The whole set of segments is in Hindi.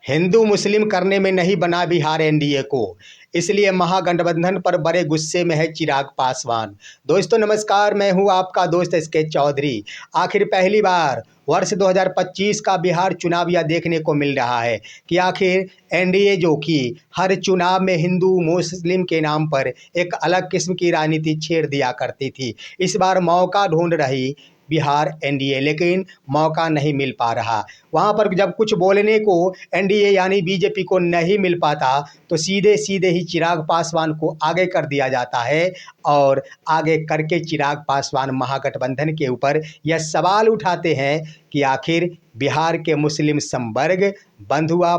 हिंदू मुस्लिम करने में नहीं बना बिहार एनडीए को, इसलिए महागठबंधन पर बड़े गुस्से में है चिराग पासवान। दोस्तों नमस्कार, मैं हूं आपका दोस्त एसके चौधरी। आखिर पहली बार वर्ष 2025 का बिहार चुनाव यह देखने को मिल रहा है कि आखिर एनडीए जो कि हर चुनाव में हिंदू मुस्लिम के नाम पर एक अलग किस्म की राजनीति छेड़ दिया करती थी, इस बार मौका ढूंढ रही बिहार एनडीए, लेकिन मौका नहीं मिल पा रहा। वहाँ पर जब कुछ बोलने को एनडीए यानी बीजेपी को नहीं मिल पाता तो सीधे सीधे ही चिराग पासवान को आगे कर दिया जाता है और आगे करके चिराग पासवान महागठबंधन के ऊपर यह सवाल उठाते हैं कि आखिर बिहार के मुस्लिम संवर्ग बंधुआ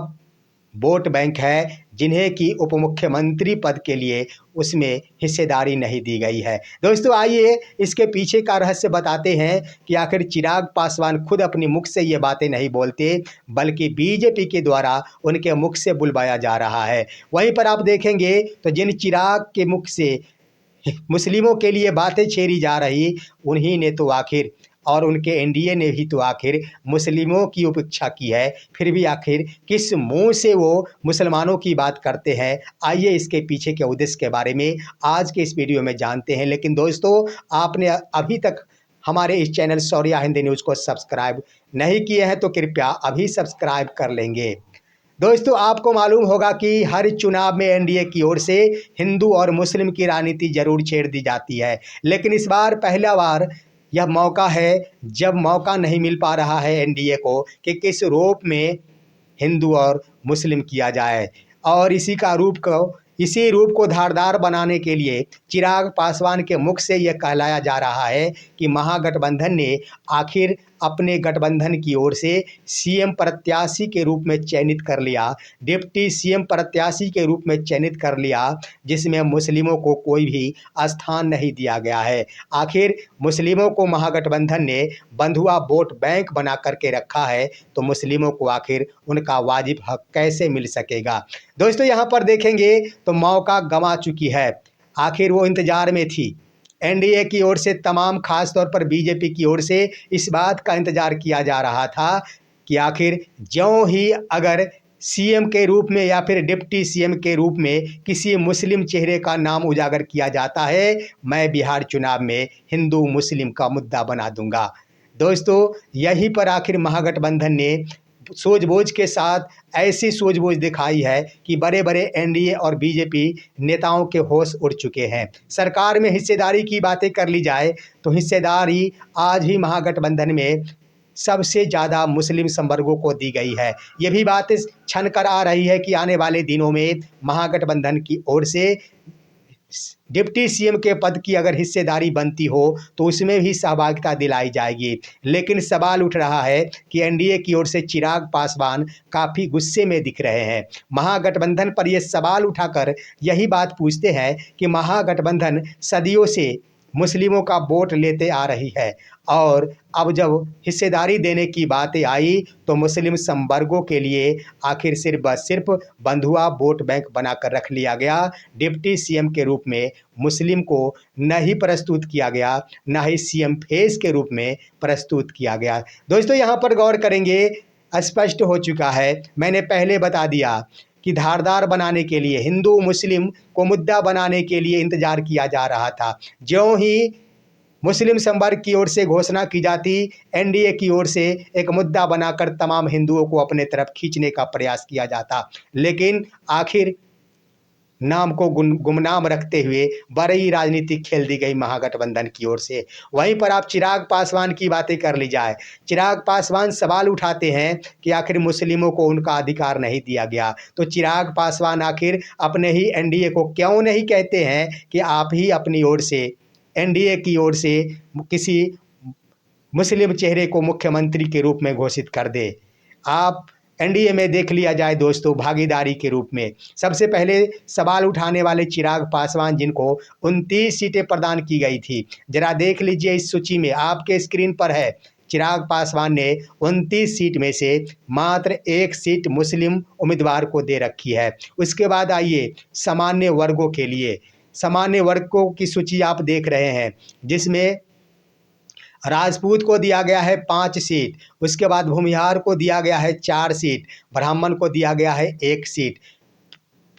वोट बैंक है, जिन्हें कि उप मुख्यमंत्री पद के लिए उसमें हिस्सेदारी नहीं दी गई है। दोस्तों आइए इसके पीछे का रहस्य बताते हैं कि आखिर चिराग पासवान खुद अपनी मुख से ये बातें नहीं बोलते, बल्कि बीजेपी के द्वारा उनके मुख से बुलवाया जा रहा है। वहीं पर आप देखेंगे तो जिन चिराग के मुख से मुस्लिमों के लिए बातें छेड़ी जा रही, उन्हीं ने तो आखिर और उनके एनडीए ने भी तो आखिर मुस्लिमों की उपेक्षा की है। फिर भी आखिर किस मुंह से वो मुसलमानों की बात करते हैं, आइए इसके पीछे के उद्देश्य के बारे में आज के इस वीडियो में जानते हैं। लेकिन दोस्तों, आपने अभी तक हमारे इस चैनल शौर्या हिंदी न्यूज़ को सब्सक्राइब नहीं किए हैं तो कृपया अभी सब्सक्राइब कर लेंगे। दोस्तों आपको मालूम होगा कि हर चुनाव में एनडीए की ओर से हिंदू और मुस्लिम की राजनीति जरूर छेड़ दी जाती है, लेकिन इस बार पहला बार यह मौका है जब मौका नहीं मिल पा रहा है एनडीए को कि किस रूप में हिंदू और मुस्लिम किया जाए। और इसी रूप को धारदार बनाने के लिए चिराग पासवान के मुख से यह कहलाया जा रहा है कि महागठबंधन ने आखिर अपने गठबंधन की ओर से सीएम प्रत्याशी के रूप में चयनित कर लिया, डिप्टी सीएम प्रत्याशी के रूप में चयनित कर लिया, जिसमें मुस्लिमों को कोई भी स्थान नहीं दिया गया है। आखिर मुस्लिमों को महागठबंधन ने बंधुआ वोट बैंक बना करके रखा है, तो मुस्लिमों को आखिर उनका वाजिब हक कैसे मिल सकेगा। दोस्तों यहाँ पर देखेंगे तो मौका गंवा चुकी है, आखिर वो इंतजार में थी। एनडीए की ओर से तमाम खास तौर पर बीजेपी की ओर से इस बात का इंतजार किया जा रहा था कि आखिर ज्यों ही अगर सीएम के रूप में या फिर डिप्टी सीएम के रूप में किसी मुस्लिम चेहरे का नाम उजागर किया जाता है, मैं बिहार चुनाव में हिंदू मुस्लिम का मुद्दा बना दूंगा। दोस्तों यहीं पर आखिर महागठबंधन ने सूझबूझ के साथ ऐसी सूझबूझ दिखाई है कि बड़े बड़े एनडीए और बीजेपी नेताओं के होश उड़ चुके हैं। सरकार में हिस्सेदारी की बातें कर ली जाए तो हिस्सेदारी आज ही महागठबंधन में सबसे ज़्यादा मुस्लिम संवर्गों को दी गई है। ये भी बात छन कर आ रही है कि आने वाले दिनों में महागठबंधन की ओर से डिप्टी सीएम के पद की अगर हिस्सेदारी बनती हो तो उसमें भी सहभागिता दिलाई जाएगी। लेकिन सवाल उठ रहा है कि एनडीए की ओर से चिराग पासवान काफ़ी गुस्से में दिख रहे हैं। महागठबंधन पर यह सवाल उठाकर यही बात पूछते हैं कि महागठबंधन सदियों से मुस्लिमों का वोट लेते आ रही है और अब जब हिस्सेदारी देने की बातें आई तो मुस्लिम संवर्गों के लिए आखिर सिर्फ बंधुआ वोट बैंक बनाकर रख लिया गया। डिप्टी सीएम के रूप में मुस्लिम को न ही प्रस्तुत किया गया, न ही सीएम फेस के रूप में प्रस्तुत किया गया। दोस्तों यहाँ पर गौर करेंगे, स्पष्ट हो चुका है, मैंने पहले बता दिया कि धारदार बनाने के लिए, हिंदू मुस्लिम को मुद्दा बनाने के लिए इंतजार किया जा रहा था। ज्यों ही मुस्लिम संवर्ग की ओर से घोषणा की जाती, एनडीए की ओर से एक मुद्दा बनाकर तमाम हिंदुओं को अपने तरफ खींचने का प्रयास किया जाता, लेकिन आखिर नाम को गुमनाम रखते हुए बड़ी राजनीतिक खेल दी गई महागठबंधन की ओर से। वहीं पर आप चिराग पासवान की बातें कर ली जाए, चिराग पासवान सवाल उठाते हैं कि आखिर मुस्लिमों को उनका अधिकार नहीं दिया गया, तो चिराग पासवान आखिर अपने ही एनडीए को क्यों नहीं कहते हैं कि आप ही अपनी ओर से एनडीए की ओर से किसी मुस्लिम चेहरे को मुख्यमंत्री के रूप में घोषित कर दे। आप एनडीए में देख लिया जाए दोस्तों, भागीदारी के रूप में सबसे पहले सवाल उठाने वाले चिराग पासवान, जिनको 29 सीटें प्रदान की गई थी, जरा देख लीजिए इस सूची में, आपके स्क्रीन पर है। चिराग पासवान ने 29 सीट में से मात्र 1 सीट मुस्लिम उम्मीदवार को दे रखी है। उसके बाद आइए सामान्य वर्गों के लिए, सामान्य वर्गों की सूची आप देख रहे हैं, जिसमें राजपूत को दिया गया है 5 सीट, उसके बाद भूमिहार को दिया गया है 4 सीट, ब्राह्मण को दिया गया है 1 सीट।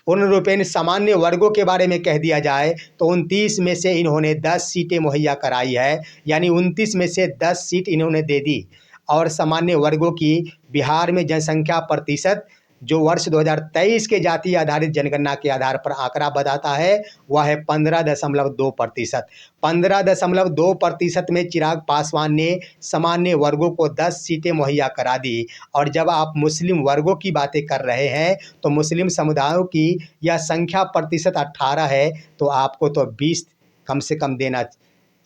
पूर्ण रूपेण सामान्य वर्गों के बारे में कह दिया जाए तो 29 में से इन्होंने 10 सीटें मुहैया कराई है, यानी 29 में से 10 सीट इन्होंने दे दी। और सामान्य वर्गों की बिहार में जनसंख्या प्रतिशत जो वर्ष 2023 के जाति आधारित जनगणना के आधार पर आंकड़ा बताता है वह है 15.2%। 15.2% में चिराग पासवान ने सामान्य वर्गों को 10 सीटें मुहैया करा दी। और जब आप मुस्लिम वर्गों की बातें कर रहे हैं तो मुस्लिम समुदायों की यह संख्या प्रतिशत 18 है, तो आपको तो 20 कम से कम देना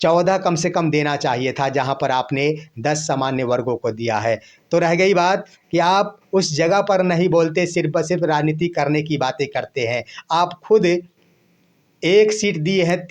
14 कम से कम देना चाहिए था, जहां पर आपने 10 सामान्य वर्गों को दिया है। तो रह गई बात कि आप उस जगह पर नहीं बोलते, सिर्फ सिर्फ राजनीति करने की बातें करते हैं। आप खुद 1 सीट दिए हैं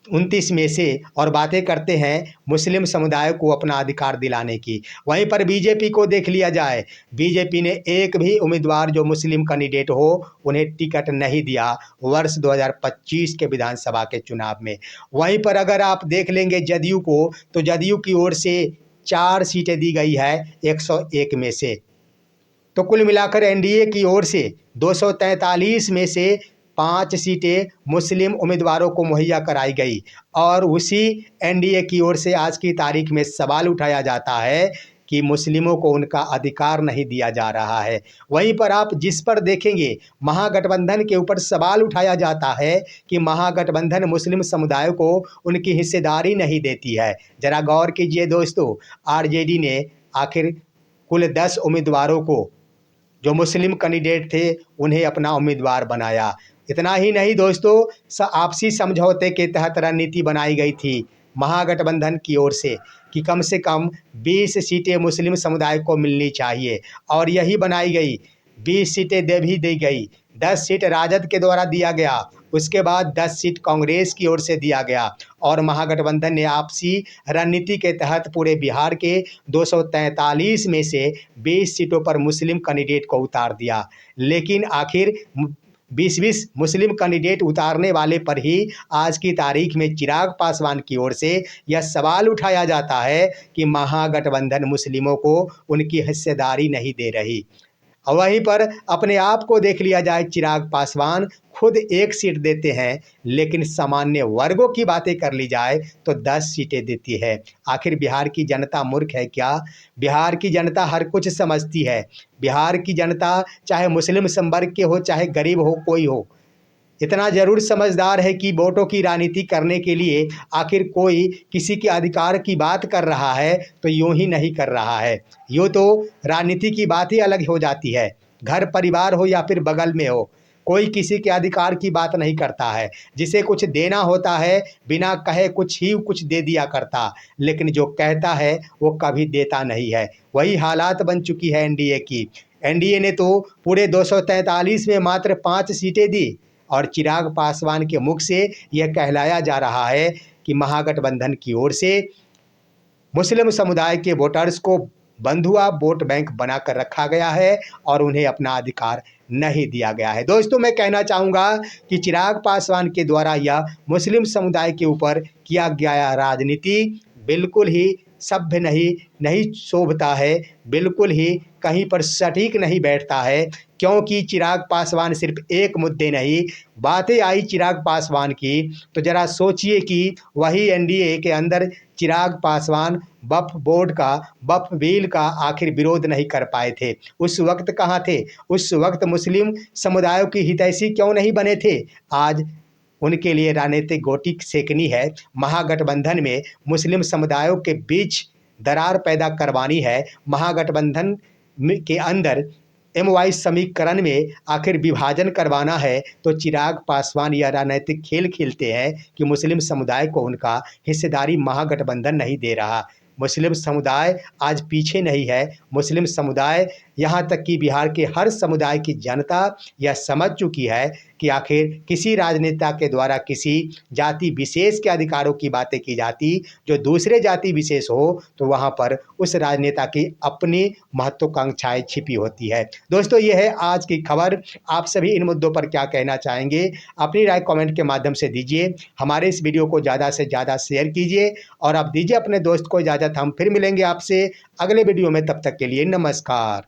29 में से और बातें करते हैं मुस्लिम समुदाय को अपना अधिकार दिलाने की। वहीं पर बीजेपी को देख लिया जाए, बीजेपी ने एक भी उम्मीदवार जो मुस्लिम कैंडिडेट हो उन्हें टिकट नहीं दिया वर्ष 2025 के विधानसभा के चुनाव में। वहीं पर अगर आप देख लेंगे जदयू को, तो जदयू की ओर से 4 सीटें दी गई है 101 में से। तो कुल मिलाकर एनडीए की ओर से 243 में से 5 सीटें मुस्लिम उम्मीदवारों को मुहैया कराई गई। और उसी एनडीए की ओर से आज की तारीख में सवाल उठाया जाता है कि मुस्लिमों को उनका अधिकार नहीं दिया जा रहा है। वहीं पर आप जिस पर देखेंगे महागठबंधन के ऊपर सवाल उठाया जाता है कि महागठबंधन मुस्लिम समुदाय को उनकी हिस्सेदारी नहीं देती है। जरा गौर कीजिए दोस्तों, आरजेडी ने आखिर कुल 10 उम्मीदवारों को जो मुस्लिम कैंडिडेट थे उन्हें अपना उम्मीदवार बनाया। इतना ही नहीं दोस्तों, आपसी समझौते के तहत रणनीति बनाई गई थी महागठबंधन की ओर से कम 20 सीटें मुस्लिम समुदाय को मिलनी चाहिए, और यही बनाई गई। 20 सीटें भी दी गई, 10 सीट राजद के द्वारा दिया गया, उसके बाद 10 सीट कांग्रेस की ओर से दिया गया। और महागठबंधन ने आपसी रणनीति के तहत पूरे बिहार के 243 में से 20 सीटों पर मुस्लिम कैंडिडेट को उतार दिया। लेकिन आखिर 20-20 मुस्लिम कैंडिडेट उतारने वाले पर ही आज की तारीख में चिराग पासवान की ओर से यह सवाल उठाया जाता है कि महागठबंधन मुस्लिमों को उनकी हिस्सेदारी नहीं दे रही। और वहीं पर अपने आप को देख लिया जाए, चिराग पासवान खुद 1 सीट देते हैं, लेकिन सामान्य वर्गों की बातें कर ली जाए तो 10 सीटें देती है। आखिर बिहार की जनता मूर्ख है क्या? बिहार की जनता हर कुछ समझती है। बिहार की जनता चाहे मुस्लिम संवर्ग के हो चाहे गरीब हो, कोई हो, इतना ज़रूर समझदार है कि वोटों की राजनीति करने के लिए आखिर कोई किसी के अधिकार की बात कर रहा है तो यूं ही नहीं कर रहा है। यूँ तो राजनीति की बात ही अलग हो जाती है, घर परिवार हो या फिर बगल में हो, कोई किसी के अधिकार की बात नहीं करता है। जिसे कुछ देना होता है बिना कहे कुछ दे दिया करता, लेकिन जो कहता है वो कभी देता नहीं है। वही हालात बन चुकी है एनडीए की। एनडीए ने तो पूरे 243 में मात्र 5 सीटें दी, और चिराग पासवान के मुख से यह कहलाया जा रहा है कि महागठबंधन की ओर से मुस्लिम समुदाय के वोटर्स को बंधुआ वोट बैंक बनाकर रखा गया है और उन्हें अपना अधिकार नहीं दिया गया है। दोस्तों, मैं कहना चाहूँगा कि चिराग पासवान के द्वारा यह मुस्लिम समुदाय के ऊपर किया गया राजनीति बिल्कुल ही सभ्य नहीं शोभता है, बिल्कुल ही कहीं पर सटीक नहीं बैठता है। क्योंकि चिराग पासवान सिर्फ एक मुद्दे नहीं, बातें आई चिराग पासवान की तो ज़रा सोचिए कि वही एनडीए के अंदर चिराग पासवान वक्फ बोर्ड का, वक्फ बिल का आखिर विरोध नहीं कर पाए थे। उस वक्त कहाँ थे? उस वक्त मुस्लिम समुदायों की हितैषी क्यों नहीं बने थे? आज उनके लिए राजनीतिक गोटी सेकनी है। महागठबंधन में मुस्लिम समुदायों के बीच दरार पैदा करवानी है। महागठबंधन के अंदर MY समीकरण में आखिर विभाजन करवाना है, तो चिराग पासवान यह राजनीतिक खेल खेलते हैं कि मुस्लिम समुदाय को उनका हिस्सेदारी महागठबंधन नहीं दे रहा। मुस्लिम समुदाय आज पीछे नहीं है। मुस्लिम समुदाय यहाँ तक कि बिहार के हर समुदाय की जनता यह समझ चुकी है कि आखिर किसी राजनेता के द्वारा किसी जाति विशेष के अधिकारों की बातें की जाती जो दूसरे जाति विशेष हो तो वहाँ पर उस राजनेता की अपनी महत्वाकांक्षाएं छिपी होती है। दोस्तों, यह है आज की खबर। आप सभी इन मुद्दों पर क्या कहना चाहेंगे? अपनी राय कमेंट के माध्यम से दीजिए। हमारे इस वीडियो को ज़्यादा से ज़्यादा शेयर कीजिए और आप दीजिए अपने दोस्त को इजाज़त। हम फिर मिलेंगे आपसे अगले वीडियो में। तब तक के लिए नमस्कार।